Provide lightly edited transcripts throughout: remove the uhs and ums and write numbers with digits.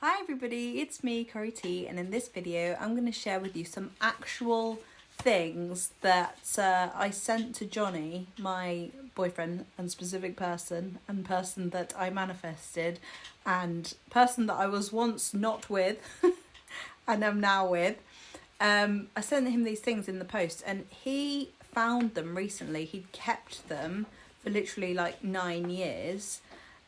Hi everybody, it's me, Corey T, and in this video I'm going to share with you some actual things that I sent to Johnny, my boyfriend and specific person, and person that I manifested, and person that I was once not with and am now with. I sent him these things in the post and he found them recently. He'd kept them for literally like 9 years,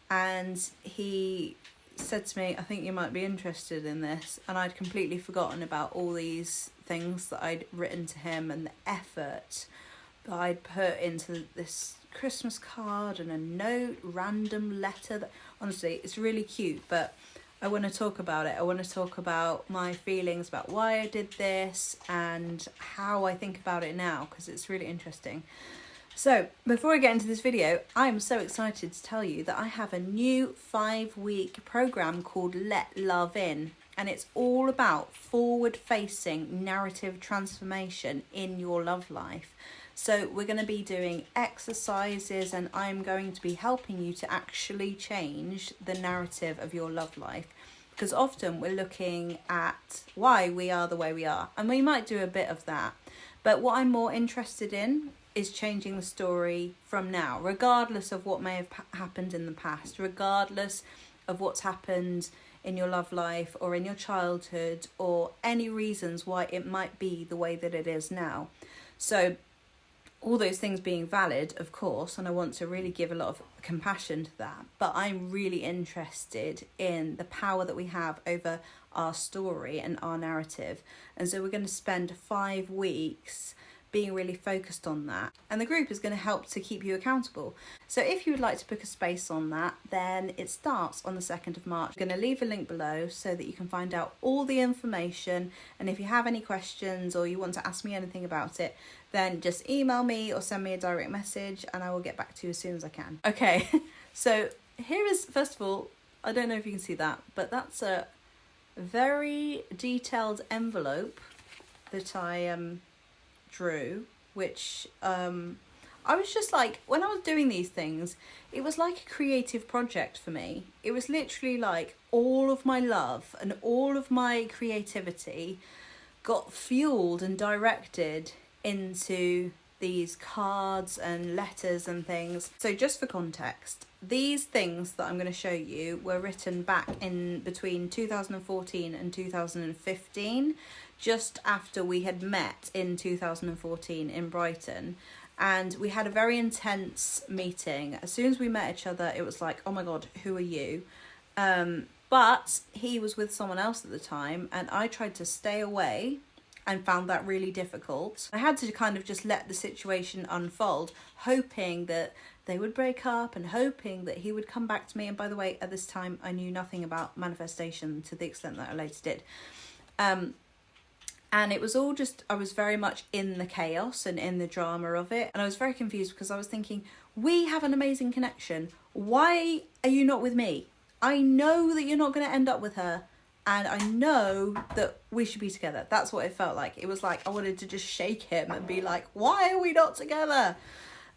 and he said to me, I think you might be interested in this, and I'd completely forgotten about all these things that I'd written to him and the effort that I'd put into this Christmas card and a note, random letter that honestly it's really cute, but I want to talk about it. I want to talk about my feelings about why I did this and how I think about it now, because it's really interesting. So before I get into this video, I'm so excited to tell you that I have a new 5-week program called Let Love In, and it's all about forward-facing narrative transformation in your love life. So we're going to be doing exercises, and I'm going to be helping you to actually change the narrative of your love life, because often we're looking at why we are the way we are, and we might do a bit of that, but what I'm more interested in is changing the story from now, regardless of what may have happened in the past, regardless of what's happened in your love life or in your childhood, or any reasons why it might be the way that it is now. So all those things being valid, of course, and I want to really give a lot of compassion to that, but I'm really interested in the power that we have over our story and our narrative. And so we're going to spend 5 weeks being really focused on that, and the group is going to help to keep you accountable. So if you would like to book a space on that, then it starts on the 2nd of March. I'm going to leave a link below so that you can find out all the information, and if you have any questions or you want to ask me anything about it, then just email me or send me a direct message and I will get back to you as soon as I can. Okay, so here is, first of all, I don't know if you can see that, but that's a very detailed envelope that I drew, which I was just like, when I was doing these things, it was like a creative project for me. It was literally like all of my love and all of my creativity got fueled and directed into these cards and letters and things. So just for context, these things that I'm going to show you were written back in between 2014 and 2015, just after we had met in 2014 in Brighton. And we had a very intense meeting. As soon as we met each other, it was like, oh my God, who are you? But he was with someone else at the time, and I tried to stay away and found that really difficult. I had to kind of just let the situation unfold, hoping that they would break up and hoping that he would come back to me. And by the way, at this time, I knew nothing about manifestation to the extent that I later did. And it was all just, I was very much in the chaos and in the drama of it. And I was very confused because I was thinking, we have an amazing connection. Why are you not with me? I know that you're not going to end up with her. And I know that we should be together. That's what it felt like. It was like I wanted to just shake him and be like, why are we not together?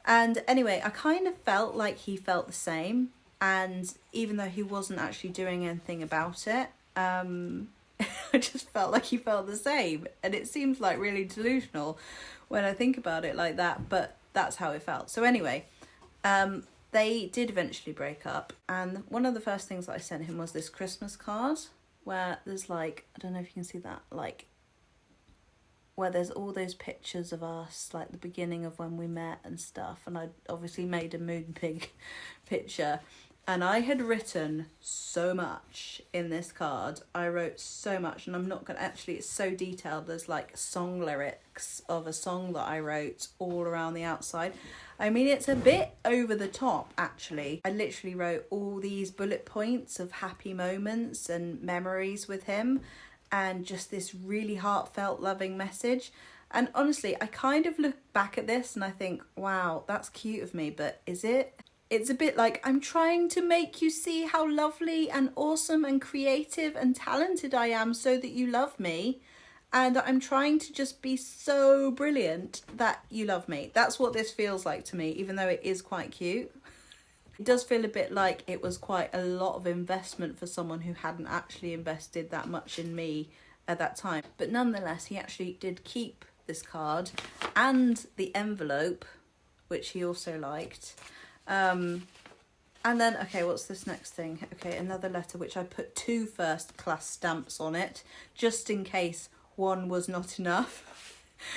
And anyway, I kind of felt like he felt the same. And even though he wasn't actually doing anything about it, I just felt like he felt the same. And it seems like really delusional when I think about it like that, but that's how it felt. So anyway, they did eventually break up. And one of the first things that I sent him was this Christmas card, where there's like, I don't know if you can see that, like where there's all those pictures of us, like the beginning of when we met and stuff. And I obviously made a moon pig picture, and I had written so much in this card. I wrote so much, and I'm not gonna, actually it's so detailed, there's like song lyrics of a song that I wrote all around the outside. I mean, it's a bit over the top, actually. I literally wrote all these bullet points of happy moments and memories with him, and just this really heartfelt, loving message. And honestly, I kind of look back at this and I think, wow, that's cute of me, but is it? It's a bit like, I'm trying to make you see how lovely and awesome and creative and talented I am so that you love me. And I'm trying to just be so brilliant that you love me. That's what this feels like to me, even though it is quite cute. It does feel a bit like it was quite a lot of investment for someone who hadn't actually invested that much in me at that time. But nonetheless, he actually did keep this card and the envelope, which he also liked. And then, okay, what's this next thing? Okay, another letter which I put 2 first class stamps on it, just in case one was not enough.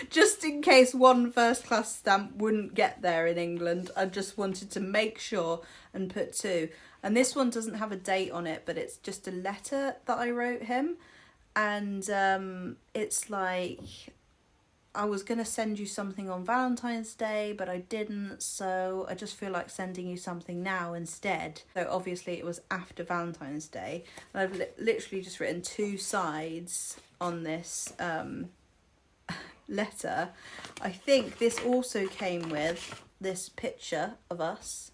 Just in case 1 first class stamp wouldn't get there in England, I just wanted to make sure and put 2. And this one doesn't have a date on it, but it's just a letter that I wrote him. And it's like, I was going to send you something on Valentine's Day, but I didn't, so I just feel like sending you something now instead. So obviously it was after Valentine's Day, and I've literally just written 2 sides on this letter. I think this also came with this picture of us,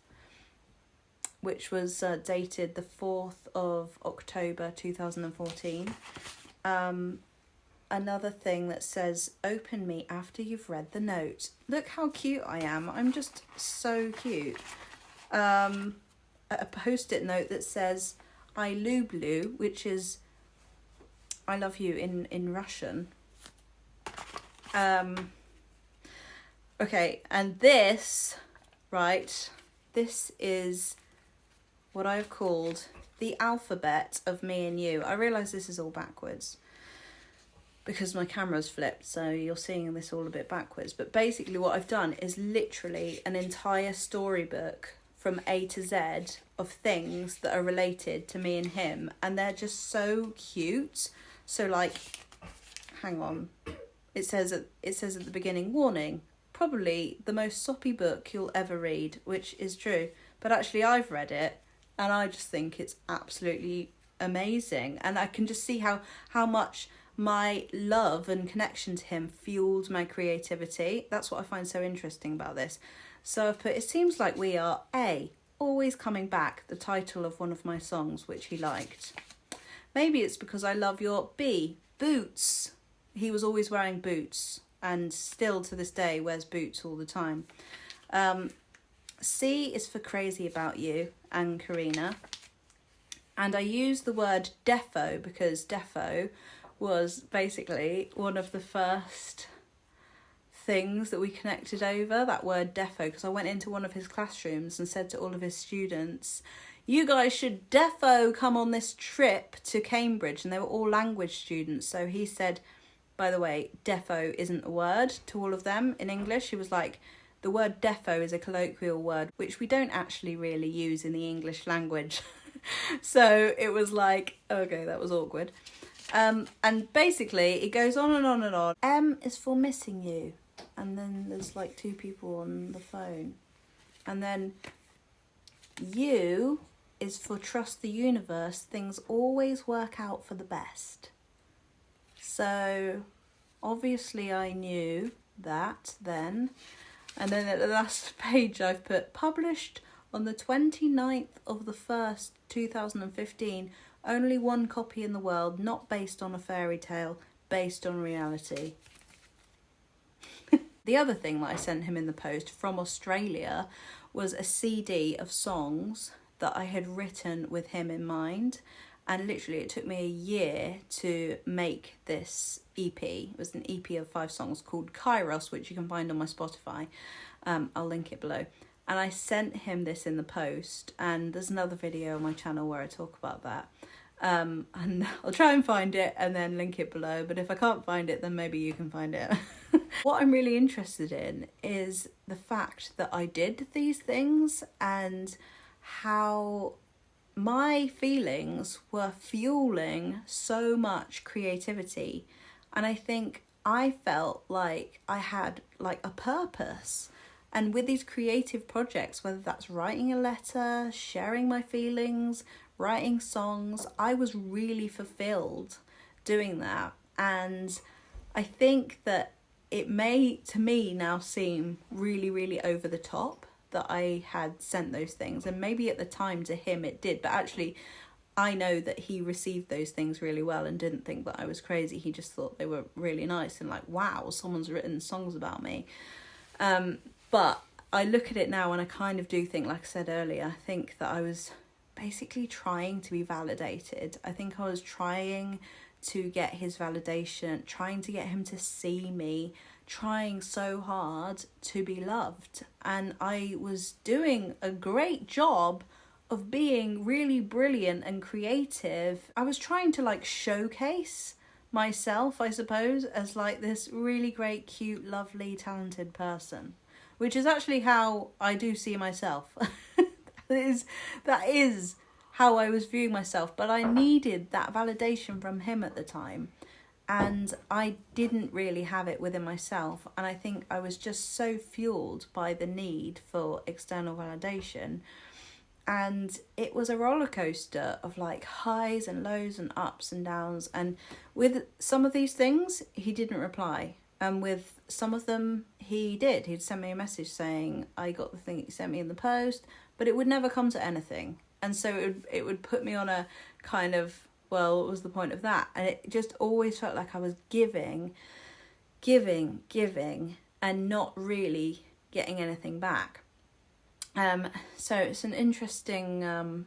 which was dated the 4th of October 2014. Another thing that says, open me after you've read the note. Look how cute I am. I'm just so cute. A post-it note that says, I lublu, which is I love you in Russian. Okay, and this, right, this is what I've called the alphabet of me and you. I realise this is all backwards because my camera's flipped, so you're seeing this all a bit backwards. But basically what I've done is literally an entire storybook from A to Z of things that are related to me and him, and they're just so cute. So like, hang on, it says at the beginning, warning, probably the most soppy book you'll ever read, which is true. But actually I've read it and I just think it's absolutely amazing, and I can just see how much my love and connection to him fueled my creativity. That's what I find so interesting about this. So I've put, it seems like we are A, always coming back, the title of one of my songs which he liked. Maybe it's because I love your B, boots. He was always wearing boots and still to this day wears boots all the time. C is for crazy about you and Karina. And I use the word defo because defo was basically one of the first things that we connected over, that word defo, because I went into one of his classrooms and said to all of his students, you guys should defo come on this trip to Cambridge, and they were all language students. So he said, by the way, defo isn't a word to all of them in English. He was like, the word defo is a colloquial word which we don't actually really use in the English language. So it was like, okay, that was awkward. And basically it goes on and on and on. M is for missing you, and then there's like 2 people on the phone, and then U is for trust the universe, things always work out for the best. So obviously I knew that then. And then at the last page I've put, published on the 29th of the 1st 2015, only 1 copy in the world, not based on a fairy tale, based on reality. The other thing that I sent him in the post from Australia was a CD of songs that I had written with him in mind. And literally it took me a year to make this EP. It was an EP of 5 songs called Kairos, which you can find on my Spotify. I'll link it below. And I sent him this in the post, and there's another video on my channel where I talk about that. And I'll try and find it and then link it below, but if I can't find it, then maybe you can find it. What I'm really interested in is the fact that I did these things and how my feelings were fueling so much creativity. And I think I felt like I had like a purpose. And with these creative projects, whether that's writing a letter, sharing my feelings, writing songs, I was really fulfilled doing that. And I think that it may, to me now, seem really, really over the top that I had sent those things. And maybe at the time to him it did, but actually I know that he received those things really well and didn't think that I was crazy. He just thought they were really nice and like, wow, someone's written songs about me. But I look at it now and I kind of do think, like I said earlier, I think that I was basically trying to be validated. I think I was trying to get his validation, trying to get him to see me, trying so hard to be loved. And I was doing a great job of being really brilliant and creative. I was trying to like showcase myself, I suppose, as like this really great, cute, lovely, talented person, which is actually how I do see myself. that is how I was viewing myself, but I needed that validation from him at the time, and I didn't really have it within myself, and I think I was just so fueled by the need for external validation, and it was a roller coaster of like highs and lows and ups and downs. And with some of these things he didn't reply, and with some of them he did. He'd send me a message saying, I got the thing that you sent me in the post, but it would never come to anything. And so it would put me on a kind of, well, what was the point of that? And it just always felt like I was giving, and not really getting anything back. So it's an interesting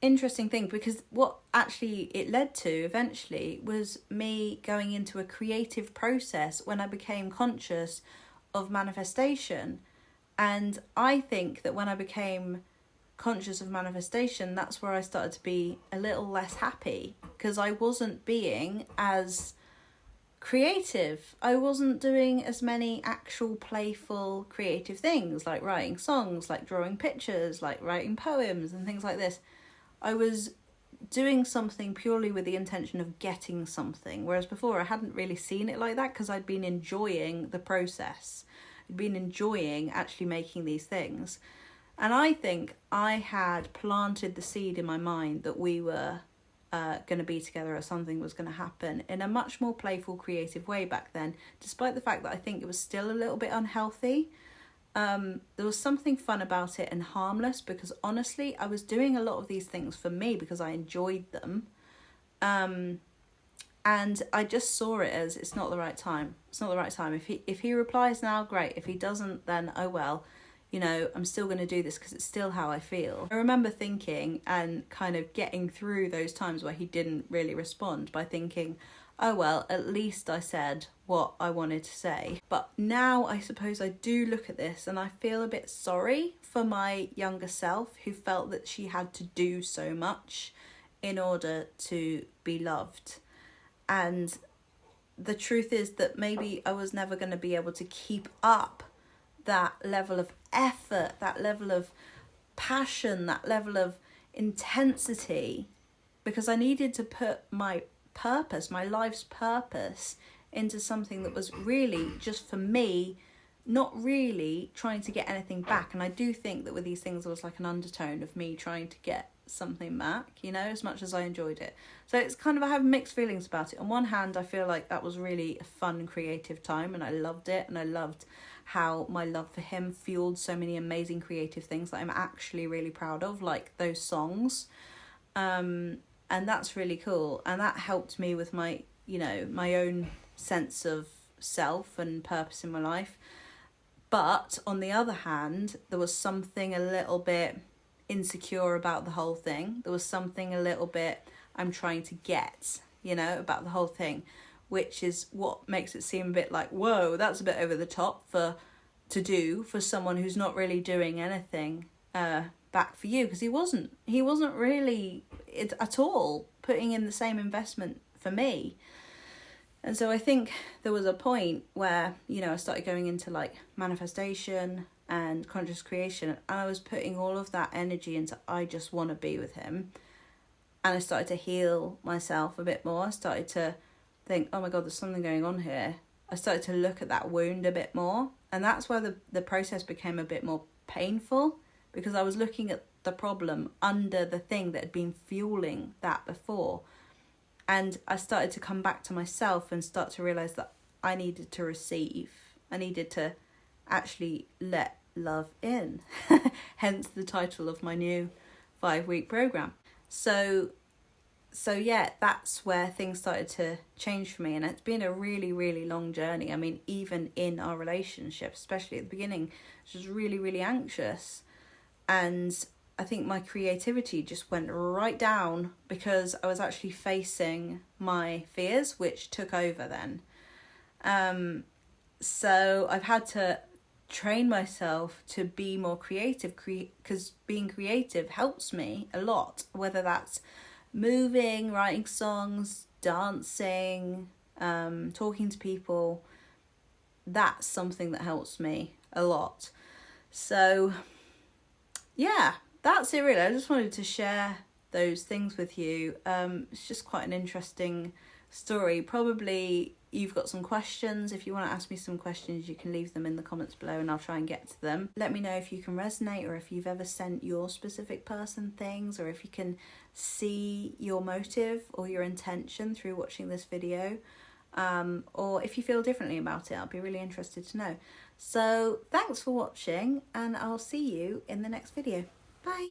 thing, because what actually it led to eventually was me going into a creative process when I became conscious of manifestation. And I think that when I became conscious of manifestation, that's where I started to be a little less happy, because I wasn't being as creative. I wasn't doing as many actual playful creative things, like writing songs, like drawing pictures, like writing poems and things like this. I was doing something purely with the intention of getting something, whereas before I hadn't really seen it like that, because I'd been enjoying the process. I'd been enjoying actually making these things. And I think I had planted the seed in my mind that we were going to be together, or something was going to happen in a much more playful, creative way back then, despite the fact that I think it was still a little bit unhealthy. There was something fun about it and harmless, because honestly, I was doing a lot of these things for me because I enjoyed them. And I just saw it as, it's not the right time. It's not the right time. If he replies now, great. If he doesn't, then oh well. You know, I'm still going to do this because it's still how I feel. I remember thinking and kind of getting through those times where he didn't really respond by thinking, oh well, at least I said what I wanted to say. But now I suppose I do look at this and I feel a bit sorry for my younger self, who felt that she had to do so much in order to be loved. And the truth is that maybe I was never going to be able to keep up that level of effort, that level of passion, that level of intensity, because I needed to put my purpose, my life's purpose, into something that was really just for me, not really trying to get anything back. And I do think that with these things there was like an undertone of me trying to get something back, you know, as much as I enjoyed it. So it's kind of, I have mixed feelings about it. On one hand, I feel like that was really a fun, creative time and I loved it, and I loved how my love for him fueled so many amazing creative things that I'm actually really proud of, like those songs. And that's really cool. And that helped me with my, you know, my own sense of self and purpose in my life. But on the other hand, there was something a little bit insecure about the whole thing. There was something a little bit I'm trying to get, you know, about the whole thing, which is what makes it seem a bit like, whoa, that's a bit over the top to do for someone who's not really doing anything back for you, because he wasn't really at all putting in the same investment for me. And so I think there was a point where, you know, I started going into like manifestation and conscious creation, and I was putting all of that energy into, I just want to be with him. And I started to heal myself a bit more. I started to think, oh my God, there's something going on here. I started to look at that wound a bit more. And that's where the process became a bit more painful, because I was looking at the problem under the thing that had been fueling that before. And I started to come back to myself and start to realize that I needed to receive. I needed to actually let love in. Hence the title of my new 5-week program. So So yeah, that's where things started to change for me, and it's been a really, really long journey. I mean, even in our relationship, especially at the beginning, I was really, really anxious, and I think my creativity just went right down because I was actually facing my fears, which took over then. So I've had to train myself to be more creative, because being creative helps me a lot, whether that's moving, writing songs, dancing, talking to people. That's something that helps me a lot. So yeah, that's it really. I just wanted to share those things with you. It's just quite an interesting story. Probably you've got some questions. If you want to ask me some questions, you can leave them in the comments below and I'll try and get to them. Let me know if you can resonate, or if you've ever sent your specific person things, or if you can see your motive or your intention through watching this video, or if you feel differently about it. I'll be really interested to know. So thanks for watching, and I'll see you in the next video. Bye.